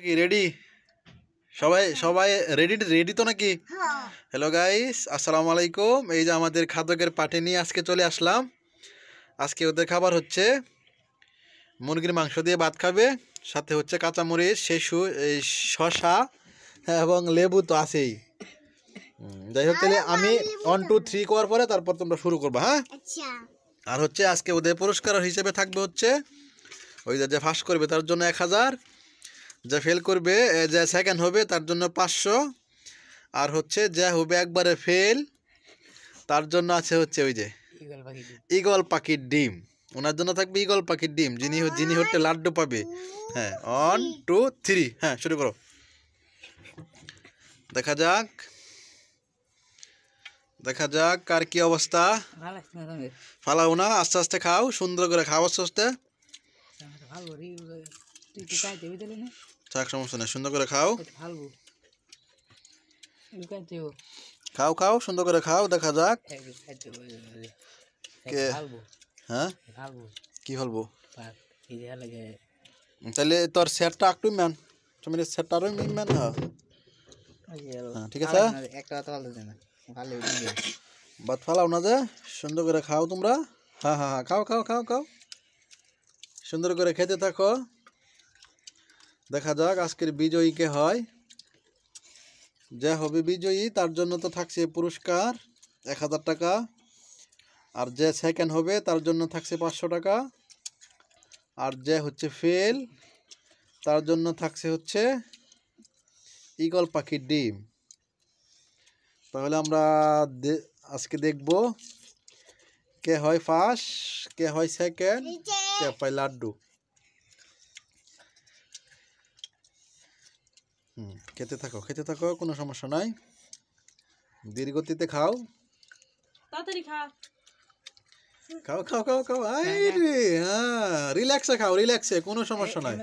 কি রেডি? সবাই সবাই রেডি রেডি তো নাকি? হ্যালো গাইস, আসসালামু আলাইকুম। এই যে আমাদের খাদ্যকের পার্টি নিয়ে আজকে চলে আসলাম। আজকে ওদের খাবার হচ্ছে মুরগির মাংস দিয়ে ভাত খাবে, সাথে হচ্ছে কাঁচামরিচ, শেষু, এই শশা এবং লেবু তো আছেই। যাই হোক, তাহলে আমি 1 2 3 করার পরে তারপর তোমরা শুরু করবা, হ্যাঁ? আর হচ্ছে আজকে ওদের পুরস্কার হিসেবে থাকবে হচ্ছে ওই যে ফার্স্ট করবে তার জন্য 1000, যে ফেল করবে, যে সেকেন্ড হবে তার জন্য 500, আর হচ্ছে যে হবে একবারে ফেল তার জন্য আছে হচ্ছে ওই যে ঈগল পাখির ডিম। ওনার জন্য থাকবে ঈগল পাখির ডিম, যিনি যিনি হচ্ছে লাড্ডু পাবে। হ্যাঁ, 1 2 3, হ্যাঁ শুরু করো। দেখা যাক দেখা যাক কার কি অবস্থা। ফালাও না, আস্তে আস্তে খাও, সুন্দর করে খাও, আস্তে আস্তে। থাক, সমস্যা নেই, সুন্দর করে খাও। খাও খাও, সুন্দর করে খাও। দেখা যাক কে, হ্যাঁ কি ফেলবো। তাহলে তোর সেটটা একটু ম্যান, তুমি সেটটা আরো ম্যান। হ্যাঁ ঠিক আছে, ভাত ফালাও না যে, সুন্দর করে খাও তোমরা। হ্যাঁ হ্যাঁ হ্যাঁ, খাও খাও খাও খাও, সুন্দর করে খেতে থাকো। দেখা যাক আজকের বিজয়ী কে হয়। যে হবে বিজয়ী তার জন্য তো থাকছে পুরস্কার 1000 টাকা, আর যে সেকেন্ড হবে তার জন্য থাকছে 500 টাকা, আর যে হচ্ছে ফেল তার জন্য থাকছে হচ্ছে ঈগল পাখির ডিম। তাহলে আমরা আজকে দেখব কে হয় ফার্স্ট, কে হয় সেকেন্ড, কে পায় লাড্ডু। খেতে থাকো খেতে থাকো, কোনো সমস্যা নাই, ধীর গতিতে খাও, তাড়াতাড়ি খাও খাও খাও খাও খাও। হ্যাঁ, রিল্যাক্সে খাও, রিল্যাক্সে, কোনো সমস্যা নাই।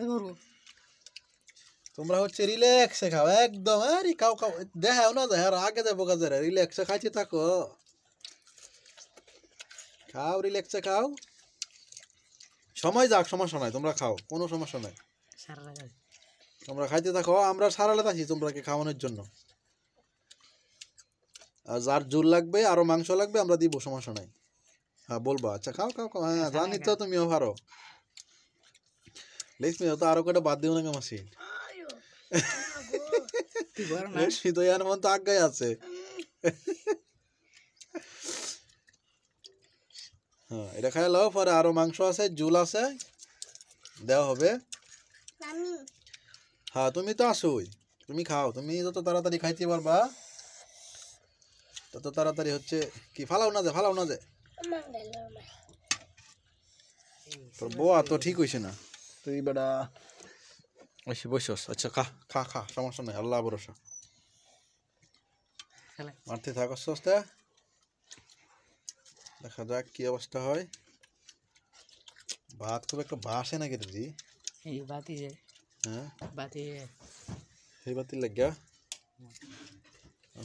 তোমরা হচ্ছে রিল্যাক্সে খাও একদম। আরে খাও খাও, দেখাও না দেখাও, আগে দেবো কাজে, রিল্যাক্সে খাইতে থাকো, খাও রিল্যাক্সে খাও। সময় যাক, সমস্যা নাই, তোমরা খাও, কোনো সমস্যা নাই, তোমরা খাইতে থাকো। আমরা সারা রাত আছি তোমরা খাওয়ানোর জন্য। আর যার জোর লাগবে, আরো মাংস লাগবে, আমরা দিব, সমস্যা নাই। হ্যাঁ বলবা, আচ্ছা খাও খাও খাও। হ্যাঁ জানি তো তুমিও পারো। লেখমি তো আরো কটা বাদ দিও না কামাসি। লেখমি তো ইয়ার মন তো আজ্ঞায় আছে। হ্যাঁ, এটা খাই লাও, পরে আরো মাংস আছে, ঝুল আছে, দেওয়া হবে। হ্যাঁ তুমি তো আসোই, তুমি খাও, তুমি যত তাড়াতাড়ি খাইতে পারবা তত তাড়াতাড়ি হচ্ছে কি। ফালাও না যে, ফালাও না যে, তোর বউয়া তো ঠিক হয়েছে না, তুই বেটা বসে বসস। আচ্ছা খা খা খা, সমস্যা নাই, আল্লাহ ভরসা, মারতে থাক আস্তে আস্তে। দেখা যাক কি অবস্থা হয়। ভাত খুব একটা বাসে নাকি দিদি? হ্যাঁ এই বাতির লাগিয়া।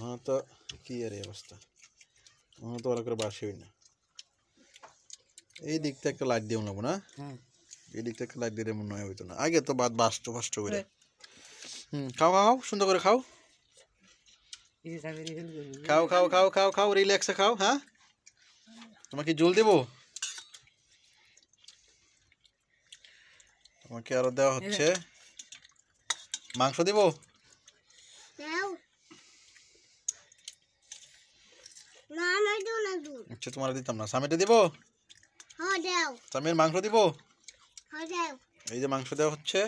হ্যাঁ তো কি আর এই অবস্থা, তো ভালো করে বাসি হই না। এই দিকটা একটা লাইট দিয়ে নেবো না, এই দিকটা একটা লাইট দিলে মনে হয় হইতো না। আগে তো ভাত বাসতো ফাস্ট করে। খাও খাও, সুন্দর করে খাও, খাও খাও খাও খাও খাও, রিল্যাক্সে খাও। হ্যাঁ, তোমাকে জল দেবো, তোমাকে আরো দেওয়া হচ্ছে মাংস দিব। আচ্ছা তোমার দিতাম না, সামিটা দিব, সামির মাংস দিব। এই যে মাংস দেওয়া হচ্ছে,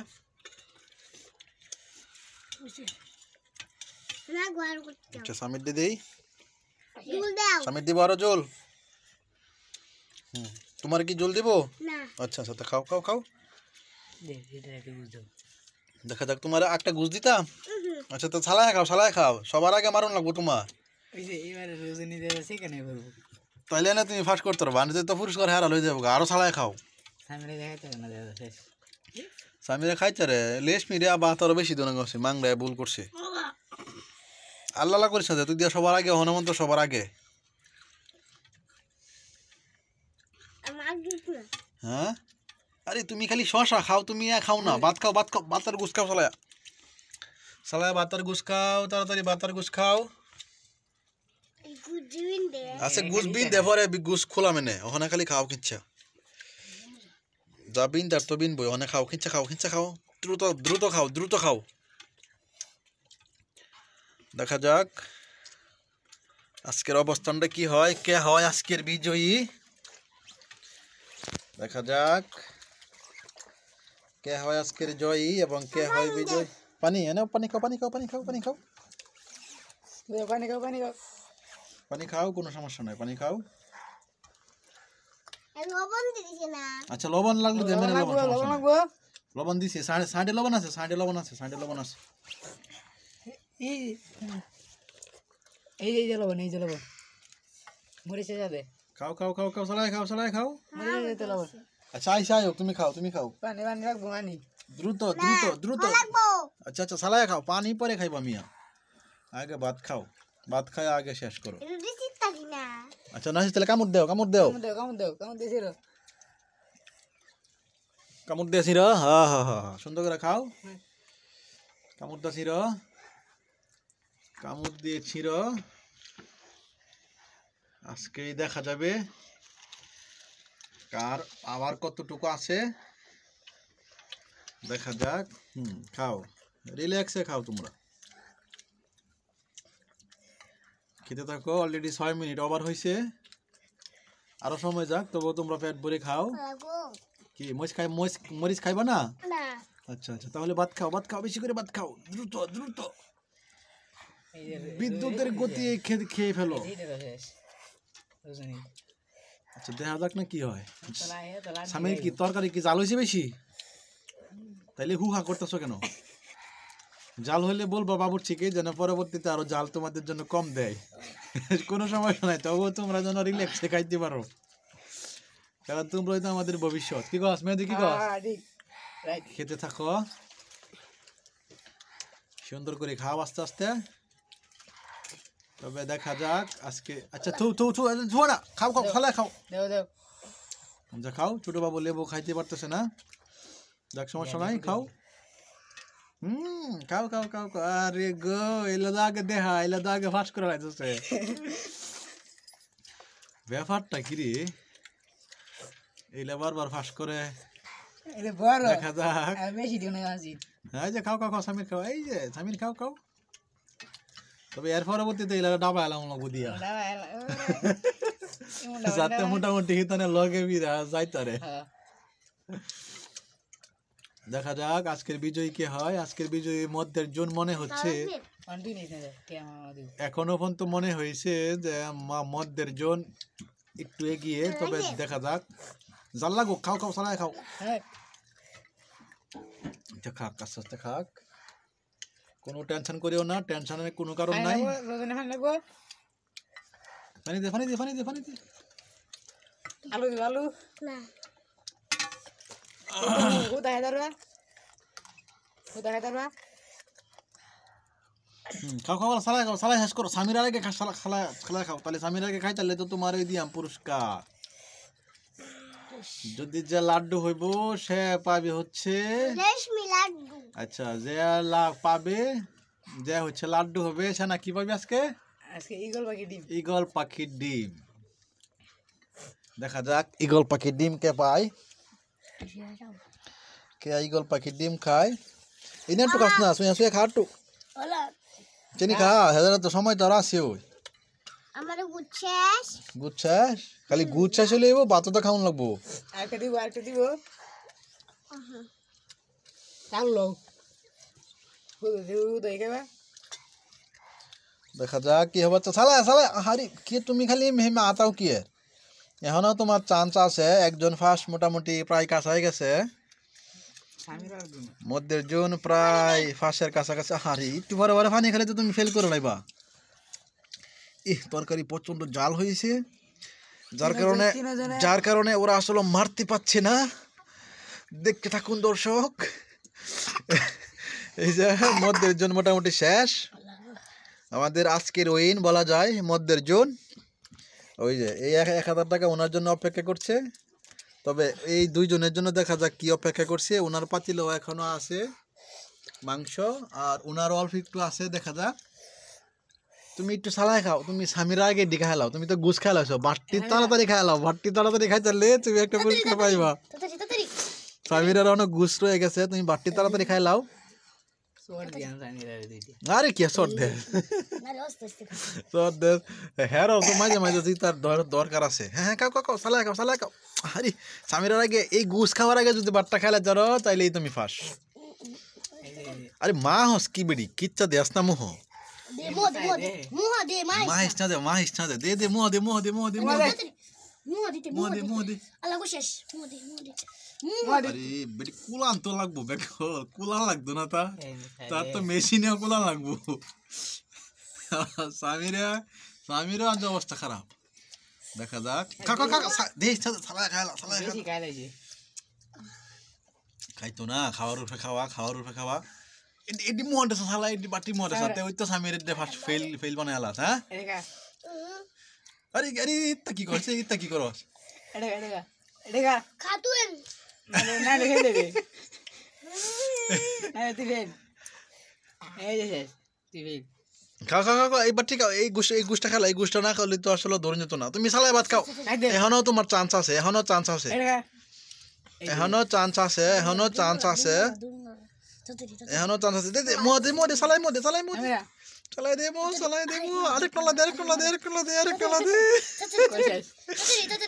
আচ্ছা সামির দিয়ে দিই, সামির দিব আরো জল। তোমার কি জল দিব? আচ্ছা আচ্ছা, খাও খাও খাও। দেখা যাক, তোমার একটা গুজ দিতাম। আচ্ছা তো ছালায় খাও, ছালায় খাও, সবার আগে মারুন লাগবো তোমার। তাইলে না তুমি ফার্স্ট করতে পারবা, তো পুরস্কার হারাল হয়ে যাবো। আরো ছালায় খাও, সামিরে খাইতে রে লেস মিরে বা তোর বেশি দোনা করছে, মাংরায় ভুল করছে। আল্লাহ করিস না, তুই দিয়া সবার আগে, হনুমন্ত সবার আগে। হ্যাঁ, আরে তুমি খালি শশা খাও, তুমি খাও না, ভাত খাও, ভাত খাও, ভাতের গুছ খাও, চলে সালায় ভাতার গুছ খাও, তাড়াতাড়ি ভাতার গুছ খাও। আচ্ছা গুছ বিন দে পরে গুছ খোলা মেনে ওখানে খালি খাও কিচ্ছা যা বিন দার তো বিন বই ওখানে খাও কিচ্ছা খাও দ্রুত দ্রুত খাও দেখা যাক আজকের অবস্থানটা কি হয়, কে হয় আজকের বিজয়ী। দেখা যাক কে হয় আজকের জয়ী এবং কে হয় বিজয়ী। পানি এনে পানি খাও কোনো সমস্যা নাই, পানি খাও। আচ্ছা লবণ লাগলো দেন, লবণ দিছি, সাইডে লবণ আছে। এই যে লবণ মরিচে যাবে। খাও সালাই খাও। মরিচে যেতে লবণ। আচ্ছা আইসা তুমি খাও পানি রাখবো পানি দ্রুত আচ্ছা সালাই খাও, পানি পরে খাইবা মিয়া, আগে ভাত খাও, ভাত খাই আগে শেষ করো। আচ্ছা না তাহলে কামড় দেও হা সুন্দর করে খাও। কামড় দিয়ে ছিঁড়ো। আজকেই দেখা যাবে কার আবার কতটুকু আছে, দেখা যাক। খাও, রিল্যাক্সে খাও, তোমরা খেতে থাকো। অলরেডি 6 মিনিট ওভার হয়েছে, আরো সময় যাক, তবুও তোমরা পেট ভরে খাও। কি মরিচ খাইবা না? আচ্ছা তাহলে ভাত খাও, বেশি করে ভাত খাও, দ্রুত বিদ্যুতের গতি খেয়ে ফেলো। আচ্ছা দেখা যাক না কি হয়। স্বামীর কি তরকারি কি জাল হয়েছে বেশি? তাইলে হুহা করতেছো কেন? জাল হইলে বলবো বাবুর্চিকে যেন পরবর্তীতে আরো জাল তোমাদের জন্য কম দেয়। কোনো সমস্যা নাই, তবুও তোমরা যেন রিল্যাক্সে খাইতে পারো, কারণ তোমরাই তো আমাদের ভবিষ্যৎ। কি কস মেহেদি, কি কস? খেতে থাকো, সুন্দর করে খাও আস্তে আস্তে। তবে দেখা যাক আজকে। আচ্ছা থু না, খাও খালায় খাও, যা খাও। ছোট বাবু লেবু খাইতে পারতেছে না, যাক সমস্যা নাই, খাও। খাও। আরে গো এলা দাগে ফাঁস করে লাগতেছে। ব্যাপারটা কি রে, এলা বারবার ফাঁস করে। দেখা যাক। এই যে খাও সামির খাও, এই যে সামির খাও। তবে এর পরবর্তীতে এলা ডাবা এলাম লাগবো দিয়া, যাতে মোটামুটি হিতানে লগে বিরা যাইতারে। দেখা যাক আজকের বিজয়ী কে হয়। আজকের বিজয়ী মধ্যের জোন মনে হচ্ছে, এখনো পর্যন্ত মনে হয়েছে যে মধ্যের জোন একটু এগিয়ে। তবে দেখা যাক, জাল লাগো, খাও সালাই খাও। খাক আস্তে আস্তে খাক, কোনো টেনশন করিও না, টেনশনের কোনো কারণ নাই। পানি দে আলু খাও সালাই শেষ করো। স্বামীর আগে খালা খাও, তাহলে স্বামীর আগে খাই, তাহলে তো তোমার ওই দিয়াম পুরস্কার। যদি যে লাড্ডু হইব সে পাবে হচ্ছে, আচ্ছা যে পাবে, যে হচ্ছে লাড্ডু হবে সে না কি পাবে আজকে ঈগল পাখির ডিম। দেখা যাক ঈগল পাখির ডিম কে পায়, কে ঈগল পাখির ডিম খায়। এনে একটু খাস না, শুয়ে খা একটু, চিনি খা, হেদার তো সময় তো আর আছে। ওই গুচ্ছাস খালি গুচ্ছাস হলে ভাত তো খাওয়ান লাগবো। দেখা যাক কি হবে। সালা হারি কি তুমি খালি আতাও কি এখনো তোমার চান্স আছে। একজন ফার্স্ট মোটামুটি প্রায় কাছাই গেছে, মধ্যের জন প্রায় ফাঁসের কাছাকাছি। হারি একটু পরে পানি খেলে তো তুমি ফেল করে লাইবা। তরকারি প্রচন্ড জাল হয়েছে, যার কারণে ওরা আসলে মারতে পারছে না। দেখতে থাকুন দর্শক। এই যে মধ্যের জন মোটামুটি শেষ, আমাদের আজকের উইন বলা যায় মধ্যের জন। ওই যে এই 1000 টাকা ওনার জন্য অপেক্ষা করছে। তবে এই দুইজনের জন্য দেখা যাক কি অপেক্ষা করছে। ওনার পাতিলও এখনো আছে, মাংস আর উনার অল্প একটু আছে দেখা যাক তুমি একটু সালাই খাও তুমি স্বামীর আগে ডি খাইলাও তুমি তো গুছ খাইলাছো বাট্টি তাড়াতাড়ি খাইলাও বাট্টি তাড়াতাড়ি খাই চাললে তুমি একটা পুরস্কার পাইবা স্বামীর আর অনেক গুছ রয়ে গেছে তুমি বাট্টি তাড়াতাড়ি খাইলাও আরে কি শর্ট দে শর্ট দে হ্যাঁ তো মাঝে মাঝে তার দরকার আছে হ্যাঁ হ্যাঁ কাও কাও সালাই খাও আরে স্বামীর আগে এই গুছ খাওয়ার আগে যদি বাট্টা খাইলা যারো তাইলেই তুমি ফাঁস আরে মা হস কি বেড়ি কিচ্ছা দেস না মোহ মা ইসনা দে মোহ দে আরে বেটি কুলান তো লাগবো কুলান লাগতো না তার তো মেশিনেও কুলান লাগবো স্বামীরা আজ অবস্থা খারাপ দেখা যাক খাইতো না খাওয়ার উপরে খাওয়া এটি মোহনটা সালা এটি বাটি মোহনটা সাথে ওই তো স্বামীর ফার্স্ট ফেল বানায় আলাস হ্যাঁ আরে ইত্তা কি করছে ইত্তা কি করস খাও এইবার ঠিক এই গুষ্টা খেলা এই গুষ্টা না খাওয়ালে তো আসলে ধরে যেত না তুমি সালাই ভাত খাও এখনো তোমার চান্স আছে এখনো চান্স আছে দে মোদে সালাই দে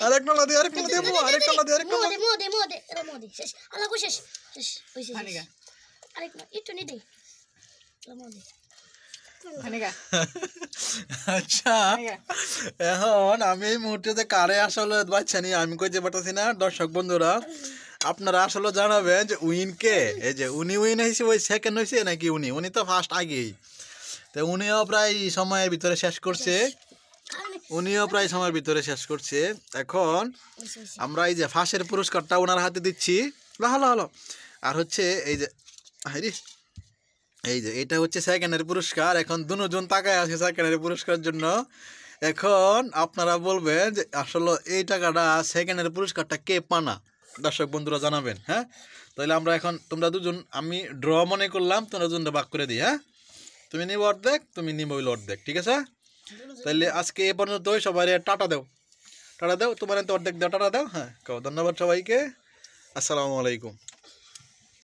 আরেক নলা দে আচ্ছা এখন আমি এই মুহূর্তে কারে আসলে বাচ্চানি আমি কইতে পারতেছি না দর্শক বন্ধুরা আপনারা আসলে জানাবেন যে উইন কে এই যে উনি উইন হয়েছে ওই সেকেন্ড হয়েছে নাকি উনি তো ফার্স্ট আগেই তো উনিও প্রায় সময়ের ভিতরে শেষ করছে এখন আমরা এই যে ফার্স্টের পুরস্কারটা ওনার হাতে দিচ্ছি হলো আর হচ্ছে এই যে এটা হচ্ছে সেকেন্ডের পুরস্কার এখন দুজন তাকায় আছে সেকেন্ডের পুরস্কারের জন্য এখন আপনারা বলবেন যে আসলে এই টাকাটা সেকেন্ডের পুরস্কারটা কে পানা দর্শক বন্ধুরা জানাবেন হ্যাঁ তাহলে আমরা এখন তোমরা দুজন আমি ড্র মনে করলাম তোমরা দুজনটা ভাগ করে দিই হ্যাঁ তুমি নিব অর্ধেক তুমি নিব অর্ধেক ঠিক আছে তাহলে আজকে এ পর্যন্ত সবাই টাটা দাও তোমার অর্ধেক দাও টাটা দাও হ্যাঁ ধন্যবাদ সবাইকে আসসালামু আলাইকুম